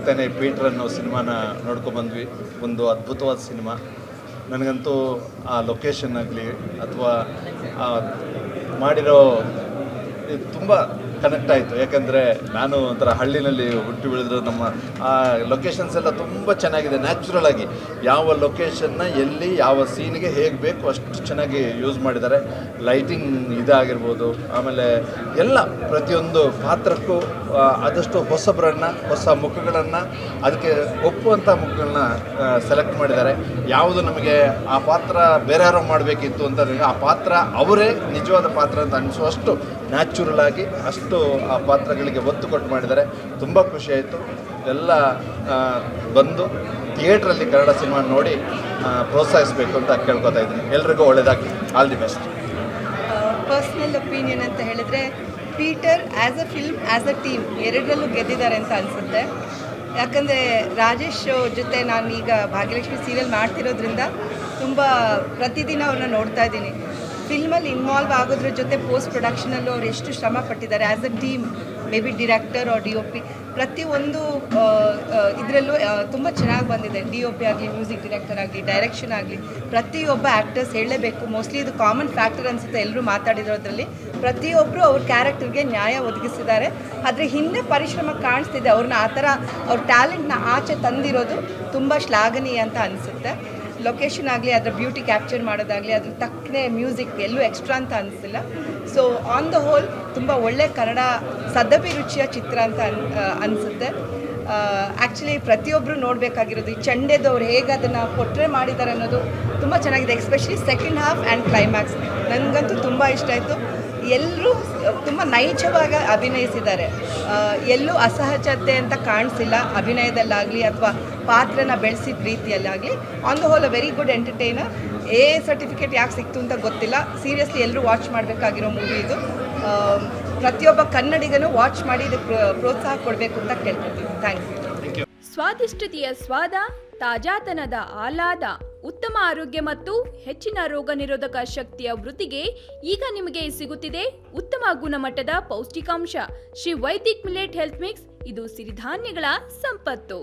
ತಾನೇ ಪೀಟರ್ ಅನ್ನೋ ಸಿನಿಮಾನ ನೋಡ್ಕೊಬಂದ್ವಿ. ಒಂದು ಅದ್ಭುತವಾದ ಸಿನಿಮಾ. ನನಗಂತೂ ಆ ಲೊಕೇಶನ್ ಆಗಲಿ ಅಥವಾ ಮಾಡಿರೋ ಇದು ತುಂಬ ಕನೆಕ್ಟ್ ಆಯಿತು. ಯಾಕಂದರೆ ನಾನು ಒಂಥರ ಹಳ್ಳಿನಲ್ಲಿ ಹುಟ್ಟಿ ಬೆಳೆದ್ರು. ನಮ್ಮ ಆ ಲೊಕೇಶನ್ಸ್ ಎಲ್ಲ ತುಂಬ ಚೆನ್ನಾಗಿದೆ. ನ್ಯಾಚುರಲ್ ಆಗಿ ಯಾವ ಲೊಕೇಶನ್ನ ಎಲ್ಲಿ ಯಾವ ಸೀನ್ಗೆ ಹೇಗೆ ಬೇಕು ಅಷ್ಟು ಚೆನ್ನಾಗಿ ಯೂಸ್ ಮಾಡಿದ್ದಾರೆ. ಲೈಟಿಂಗ್ ಇದಾಗಿರ್ಬೋದು, ಆಮೇಲೆ ಎಲ್ಲ ಪ್ರತಿಯೊಂದು ಪಾತ್ರಕ್ಕೂ ಆದಷ್ಟು ಹೊಸಬರನ್ನು, ಹೊಸ ಮುಖಗಳನ್ನು, ಅದಕ್ಕೆ ಒಪ್ಪುವಂಥ ಮುಖಗಳನ್ನ ಸೆಲೆಕ್ಟ್ ಮಾಡಿದ್ದಾರೆ. ಯಾವುದು ನಮಗೆ ಆ ಪಾತ್ರ ಬೇರೆ ಯಾರೋ ಮಾಡಬೇಕಿತ್ತು ಅಂತ ಆ ಪಾತ್ರ ಅವರೇ ನಿಜವಾದ ಪಾತ್ರ ಅಂತ ಅನಿಸುವಷ್ಟು ನ್ಯಾಚುರಲ್ ಆಗಿ ಅಷ್ಟು ಆ ಪಾತ್ರಗಳಿಗೆ ಒತ್ತು ಕೊಟ್ಟು ಮಾಡಿದ್ದಾರೆ. ತುಂಬ ಖುಷಿಯಾಯಿತು. ಎಲ್ಲ ಬಂದು ಥಿಯೇಟ್ರಲ್ಲಿ ಕನ್ನಡ ಸಿನಿಮಾ ನೋಡಿ ಪ್ರೋತ್ಸಾಹಿಸಬೇಕು ಅಂತ ಕೇಳ್ಕೊತಾ ಇದ್ದೀನಿ. ಎಲ್ರಿಗೂ ಒಳ್ಳೆಯದಾಗಿ. All the best. Personal opinion ಅಂತ ಹೇಳಿದ್ರೆ Peter as a film, as a team ಎರಡರಲ್ಲೂ ಗೆದ್ದಿದ್ದಾರೆ ಅಂತ ಅನಿಸುತ್ತೆ. ಯಾಕಂದರೆ ರಾಜೇಶ್ ಜೊತೆ ನಾನು ಈಗ ಭಾಗ್ಯಲಕ್ಷ್ಮಿ ಸೀರಿಯಲ್ ಮಾಡ್ತಿರೋದ್ರಿಂದ ತುಂಬ ಪ್ರತಿದಿನ ಅವ್ರನ್ನ ನೋಡ್ತಾ ಇದ್ದೀನಿ. ಫಿಲ್ಮಲ್ಲಿ ಇನ್ವಾಲ್ವ್ ಆಗೋದ್ರ ಜೊತೆ ಪೋಸ್ಟ್ ಪ್ರೊಡಕ್ಷನಲ್ಲೂ ಅವ್ರು ಎಷ್ಟು ಶ್ರಮ ಪಟ್ಟಿದ್ದಾರೆ. As a team, maybe director or DOP ಪ್ರತಿಯೊಂದು ಇದರಲ್ಲೂ ತುಂಬ ಚೆನ್ನಾಗಿ ಬಂದಿದೆ. DOP ಆಗಲಿ, ಮ್ಯೂಸಿಕ್ ಡೈರೆಕ್ಟರ್ ಆಗಲಿ, ಡೈರೆಕ್ಷನ್ ಆಗಲಿ, ಪ್ರತಿಯೊಬ್ಬ ಆ್ಯಕ್ಟರ್ಸ್ ಹೇಳಲೇಬೇಕು. ಮೋಸ್ಟ್ಲಿ ಇದು ಕಾಮನ್ ಫ್ಯಾಕ್ಟರ್ ಅನಿಸುತ್ತೆ ಎಲ್ಲರೂ ಮಾತಾಡಿರೋದ್ರಲ್ಲಿ. ಪ್ರತಿಯೊಬ್ಬರು ಅವ್ರ ಕ್ಯಾರೆಕ್ಟರ್ಗೆ ನ್ಯಾಯ ಒದಗಿಸಿದ್ದಾರೆ. ಆದರೆ ಹಿಂದೆ ಪರಿಶ್ರಮ ಕಾಣಿಸ್ತಿದೆ. ಅವ್ರನ್ನ ಆ ಥರ ಅವ್ರ ಟ್ಯಾಲೆಂಟ್ನ ಆಚೆ ತಂದಿರೋದು ತುಂಬ ಶ್ಲಾಘನೀಯ ಅಂತ ಅನಿಸುತ್ತೆ. ಲೊಕೇಶನ್ ಆಗಲಿ, ಅದರ ಬ್ಯೂಟಿ ಕ್ಯಾಪ್ಚರ್ ಮಾಡೋದಾಗಲಿ, ಅದ್ರ ತಕ್ಕನೆ ಮ್ಯೂಸಿಕ್ ಎಲ್ಲೂ ಎಕ್ಸ್ಟ್ರಾ ಅಂತ ಅನಿಸಿಲ್ಲ. ಸೊ ಆನ್ ದ ಹೋಲ್ ತುಂಬ ಒಳ್ಳೆ ಕನ್ನಡ ಸದಭಿರುಚಿಯ ಚಿತ್ರ ಅಂತ ಅನಿಸುತ್ತೆ. ಆ್ಯಕ್ಚುಲಿ ಪ್ರತಿಯೊಬ್ಬರು ನೋಡಬೇಕಾಗಿರೋದು ಈ ಚಂಡೆದವ್ರು ಹೇಗೆ ಅದನ್ನು ಪೊಟ್ರೆ ಮಾಡಿದ್ದಾರೆ ಅನ್ನೋದು ತುಂಬ ಚೆನ್ನಾಗಿದೆ. Especially second half and climax ನನಗಂತೂ ತುಂಬ ಇಷ್ಟ ಆಯಿತು. ಎಲ್ಲರೂ ತುಂಬ ನೈಜವಾಗಿ ಅಭಿನಯಿಸಿದ್ದಾರೆ. ಎಲ್ಲೂ ಅಸಹಜತೆ ಅಂತ ಕಾಣಿಸಿಲ್ಲ ಅಭಿನಯದಲ್ಲಾಗಲಿ ಅಥವಾ ಪಾತ್ರನ ಬೆಳೆಸಿದ ರೀತಿಯಲ್ಲಾಗಲಿ. On the whole a very good entertainer. Certificate ಯಾಕೆ ಸಿಕ್ತು ಅಂತ ಗೊತ್ತಿಲ್ಲ. ಸೀರಿಯಸ್ಲಿ ಎಲ್ಲರೂ ವಾಚ್ ಮಾಡಬೇಕಾಗಿರೋ ಮೂವಿ ಇದು. ಪ್ರತಿಯೊಬ್ಬ ಕನ್ನಡಿಗನೂ ವಾಚ್ ಮಾಡಿ ಇದಕ್ಕೆ ಪ್ರೋತ್ಸಾಹ ಕೊಡಬೇಕು ಅಂತ ಕೇಳ್ಕೊಳ್ತೀವಿ. Thank you. ಸ್ವಾದಿಷ್ಟತೆಯ ಸ್ವಾದ, ತಾಜಾತನದ ಆಹ್ಲಾದ, ಉತ್ತಮ ಆರೋಗ್ಯ ಮತ್ತು ಹೆಚ್ಚಿನ ರೋಗ ನಿರೋಧಕ ಶಕ್ತಿಯ ವೃದ್ಧಿಗೆ ಈಗ ನಿಮಗೆ ಸಿಗುತ್ತಿದೆ ಉತ್ತಮ ಗುಣಮಟ್ಟದ ಪೌಷ್ಟಿಕಾಂಶ. Shri Vaidik millet health mix. ಇದು ಸಿರಿಧಾನ್ಯಗಳ ಸಂಪತ್ತು.